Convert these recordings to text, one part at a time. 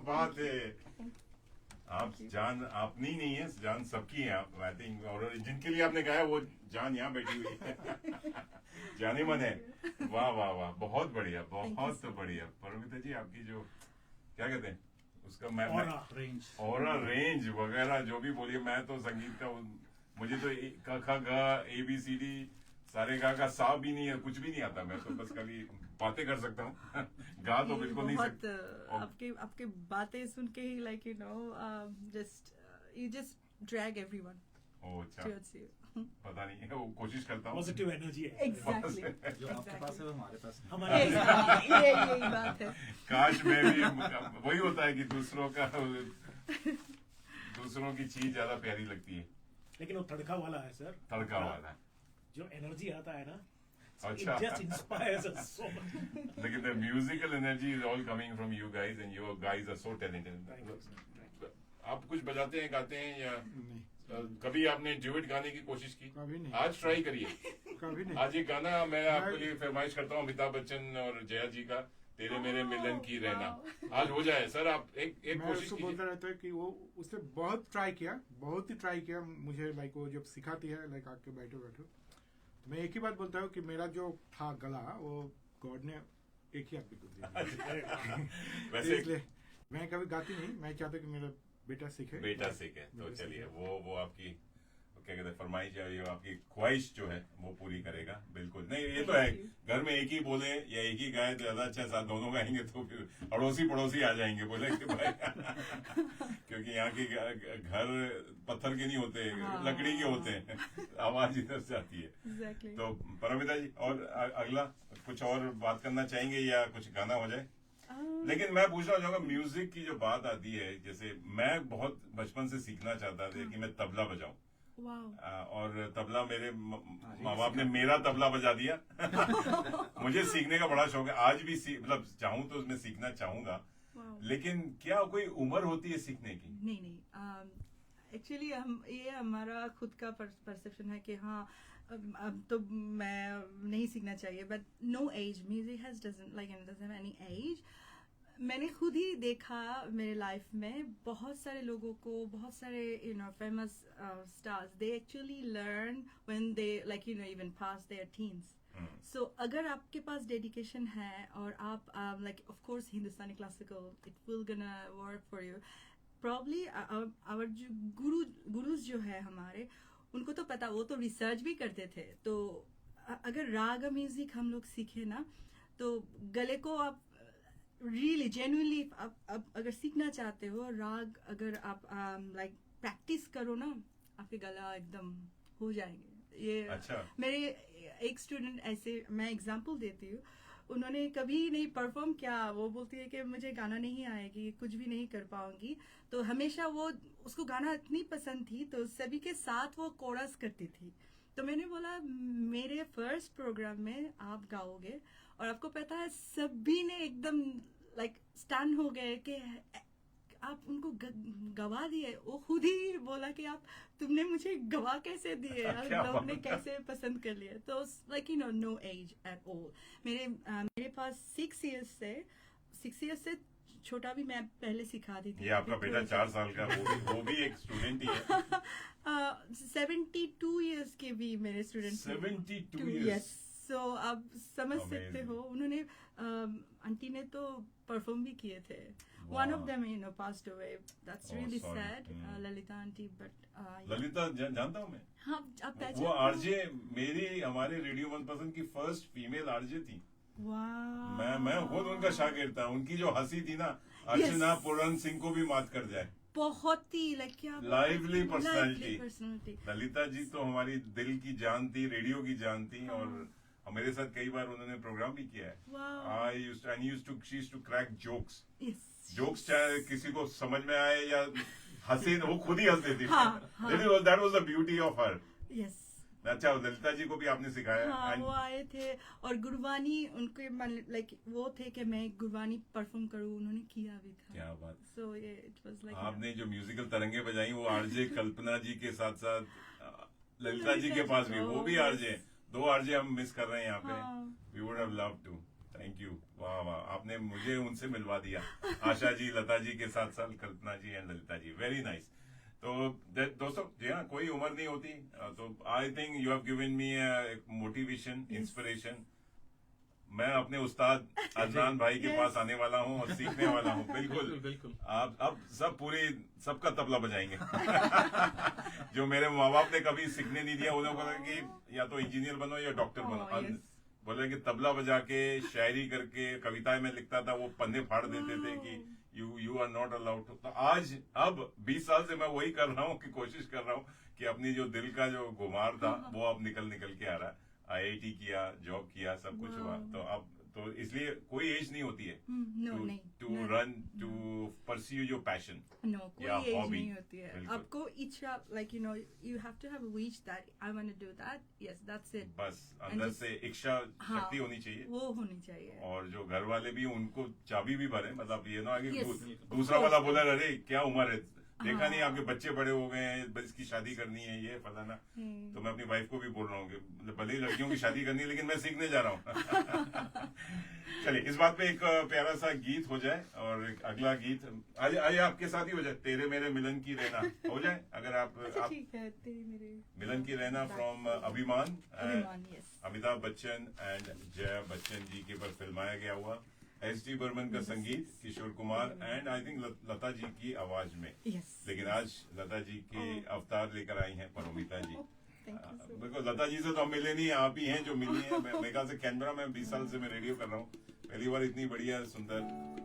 बात है। आप जान अपनी नहीं है, जान सबकी है आप, आई थिंक। और जिनके लिए आपने गाया वो जान यहाँ बैठी हुई है। जाने मन है। वाह वाह वाह, बहुत बढ़िया, बहुत बढ़िया। परमिता जी, आपकी जो क्या कहते हैं उसका, मैं ऑरा रेंज वगैरह जो भी बोलिए, मैं तो संगीत का मुझे तो क ख ग ABCD सारे का सा भी नहीं है, कुछ भी नहीं आता। मैं तो बस कभी बातें कर सकता हूँ। गा तो बिल्कुल नहीं सकता। आपके बातें सुन के ही like you just drag everyone towards you. पता नहीं, वो कोशिश करता हूँ। पॉजिटिव एनर्जी है। एग्जैक्टली, जो आपके पास है वो हमारे पास है। हमारे यही बात है। काश मैं भी, वही होता है कि दूसरों की चीज ज्यादा प्यारी लगती है, लेकिन वो तड़का वाला है सर। तड़का वाला जो एनर्जी आता है ना, अच्छा, it just inspires us so much. लेकिन the musical energy is all coming from you guys and you guys are so talented. आप कुछ बजाते हैं, गाते हैं या कभी आपने ड्यूएट गाने की कोशिश की? कभी नहीं। आज ट्राई करिए। कभी नहीं। आज ये गाना मैं आपके लिए फरमाइश करता हूँ, अमिताभ बच्चन और जया जी का, तेरे मेरे मिलन की रहना। आज हो जाए सर, आप एक कोशिश कीजिए। बोलता रहता है कि वो उसने बहुत ट्राई किया, बहुत ही ट्राई किया मुझे। लाइक वो जब सिखाती है, लाइक आके बैठो बैठो, तो मैं एक ही बात बोलता हूँ कि मेरा जो था गला, वो गॉड ने एक ही आदमी को दिया। वैसे इसलिए मैं कभी गाती नहीं, मैं चाहता कि मेरा बेटा सीखे। तो चलिए, वो आपकी क्या कहते हैं फरमाइश है, ये आपकी ख्वाहिश जो है वो पूरी करेगा। बिल्कुल नहीं, ये तो है, घर में एक ही बोले या एक ही गाए तो ज्यादा अच्छा। साथ दोनों गाएंगे तो फिर अड़ोसी पड़ोसी आ जाएंगे, बोले कि भाई क्योंकि यहाँ के घर पत्थर के नहीं होते, लकड़ी के होते हैं, आवाज इधर से आती है। तो परमिता जी, और अगला कुछ और बात करना चाहेंगे या कुछ गाना हो जाए? लेकिन मैं पूछना चाहूंगा, म्यूजिक की जो बात आती है, जैसे मैं बहुत बचपन से सीखना चाहता था कि मैं तबला बजाऊं, और तबला मेरे माँ बाप ने मेरा तबला बजा दिया। मुझे सीखने का बड़ा शौक है, आज भी मतलब चाहूँ तो मैं सीखना चाहूंगा। लेकिन क्या कोई उम्र होती है सीखने की? नहीं, एक्चुअली ये हमारा खुद का परसेप्शन है कि हाँ अब तो मैं नहीं सीखना चाहिए, but no age, music has doesn't have any age. मैंने खुद ही देखा मेरे लाइफ में बहुत सारे लोगों को, बहुत सारे famous stars, they actually learn when they even pass their teens. So अगर आपके पास डेडिकेशन है और आप of course Hindustani classical, it will gonna work for you. Probably our जो गुरुज जो है हमारे, उनको तो पता, वो तो रिसर्च भी करते थे। तो अगर राग म्यूजिक हम लोग सीखे ना, तो गले को आप रियली जेन्युइनली आप अगर सीखना चाहते हो राग, अगर आप प्रैक्टिस करो ना, आपके गला एकदम हो जाएंगे। ये अच्छा। मेरे एक स्टूडेंट ऐसे, मैं एग्जांपल देती हूँ, उन्होंने कभी नहीं परफॉर्म किया, वो बोलती है कि मुझे गाना नहीं आएगी, कुछ भी नहीं कर पाऊंगी। तो हमेशा उसको गाना इतनी पसंद थी, तो सभी के साथ वो कोरस करती थी। तो मैंने बोला मेरे फर्स्ट प्रोग्राम में आप गाओगे, और आपको पता है सभी ने एकदम स्टन हो गए कि आप उनको गवा दिए। वो खुद ही बोला कि तुमने मुझे गवा कैसे दिए, लोग ने कैसे पसंद कर लिया। तो नो एज एट ऑल। मेरे पास 6 इयर्स से छोटा भी मैं पहले सिखाती थी। ये आपका बेटा 4 साल का, वो भी एक स्टूडेंट ही है। 72 इयर्स के भी मेरे स्टूडेंट। 72 इयर्स। सो आप समझ सकते हो, उन्होंने आंटी ने तो परफॉर्म भी किए थे। One of them passed away. That's really sad. Lalita aunty, but Lalita जानता हूँ मैं। हाँ, आप वो आरजे हमारे रेडियो 1% की फर्स्ट फीमेल आरजे थी। मैं खुद उनका शागिर्द था। उनकी जो हंसी थी ना, अर्चना पूरन सिंह को भी मात कर जाए। बहुत ही लाइवली पर्सनालिटी। ललिता जी तो हमारी दिल की जान थी, रेडियो की जान थी, और मेरे साथ कई बार उन्होंने प्रोग्राम भी किया है। She used to crack jokes, चाहे किसी को समझ में आए या हंसे, वो खुद ही हंस देती थी। That was the beauty of her. अच्छा, ललिता जी को भी आपने सिखाया? हाँ, वो आए थे, और गुरबानी उनके वो थे कि मैं गुरबानी परफॉर्म करूँ, उन्होंने किया भी था। क्या बात। सो इट वाज आपने जो म्यूजिकल तरंगे बजाई, वो आरजे कल्पना जी के साथ साथ ललिता जी के पास भी, वो भी आरजे। 2 आरजे हम मिस कर रहे हैं यहाँ पे। We would have loved to. Thank you. वाह वाह, आपने मुझे उनसे मिलवा दिया, आशा जी, लता जी के साथ साथ Kalpana ji and Lalita ji, very nice. तो दोस्तों जी हाँ, कोई उम्र नहीं होती, तो I think you have given me motivation, inspiration. मैं अपने उस्ताद अदनान भाई के पास आने वाला हूँ और सीखने वाला हूँ, बिल्कुल बिल्कुल। आप अब सबका तबला बजाएंगे। जो मेरे माँ बाप ने कभी सीखने नहीं दिया, उन्हें बोला कि या तो इंजीनियर बनो या डॉक्टर बनो, yes. बोले कि तबला बजा के, शायरी करके, कविताएं में लिखता था, वो पन्ने फाड़ देते थे कि यू आर नॉट अलाउड। तो आज अब 20 साल से मैं वही कर रहा हूँ कि कोशिश कर रहा हूँ कि अपनी जो दिल का जो गुमार था वो अब निकल के आ रहा है। IIT किया, जॉब किया, सब कुछ हुआ। तो अब तो इसलिए कोई एज नहीं होती है to run, to pursue your passion. No, कोई या एज hobby, नहीं होती है। बिल्कुल। आपको इच्छा, like you know, you have to have reached that. I want to do that. Yes, that's it. बस अंदर just- से इच्छा हाँ, शक्ति होनी चाहिए, वो होनी चाहिए। और जो घर वाले भी उनको चाबी भी भरे, मतलब ये ना कि Yes, दूसरा of वाला course. बोला अरे क्या उम्र है, देखा हाँ। नहीं आपके बच्चे बड़े हो गए हैं, बस इसकी शादी करनी है, ये फलाना। तो मैं अपनी वाइफ को भी बोल रहा हूँ कि मतलब भले ही लड़कियों की शादी करनी है, लेकिन मैं सीखने जा रहा हूँ। चलिए इस बात पे एक प्यारा सा गीत हो जाए, और एक अगला गीत आज आपके साथ ही हो जाए, तेरे मेरे मिलन की रहना हो जाए, अगर आप ठीक है, तेरी मेरे मिलन की रहना फ्रॉम अभिमान, अभिमान, yes. अमिताभ बच्चन एंड जया बच्चन जी के ऊपर फिल्माया गया हुआ, SD बर्मन का संगीत, Kishore Kumar and I think Lata ji की आवाज में। Yes. लेकिन आज लता जी के अवतार लेकर आई हैं परोमिता जी। Thank you so much. बिल्कुल, लता जी से तो हम मिले नहीं, आप ही हैं जो मिली हैं। मेरे ख्याल से कैनबरा में 20 साल से मैं रेडियो कर रहा हूँ, पहली बार इतनी बढ़िया सुंदर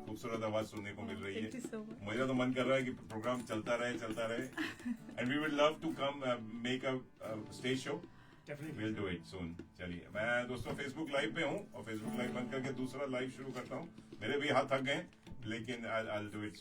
खूबसूरत आवाज सुनने को मिल रही Thank you है। so much. मुझे तो मन कर रहा है कि प्रोग्राम चलता रहे and we will love to come make a stage show, definitely will do it soon. चलिए मैं दोस्तों फेसबुक लाइव पे हूँ, और फेसबुक लाइव बंद करके दूसरा लाइव शुरू करता हूँ। मेरे भी हाथ थक गए, लेकिन आई विल डू इट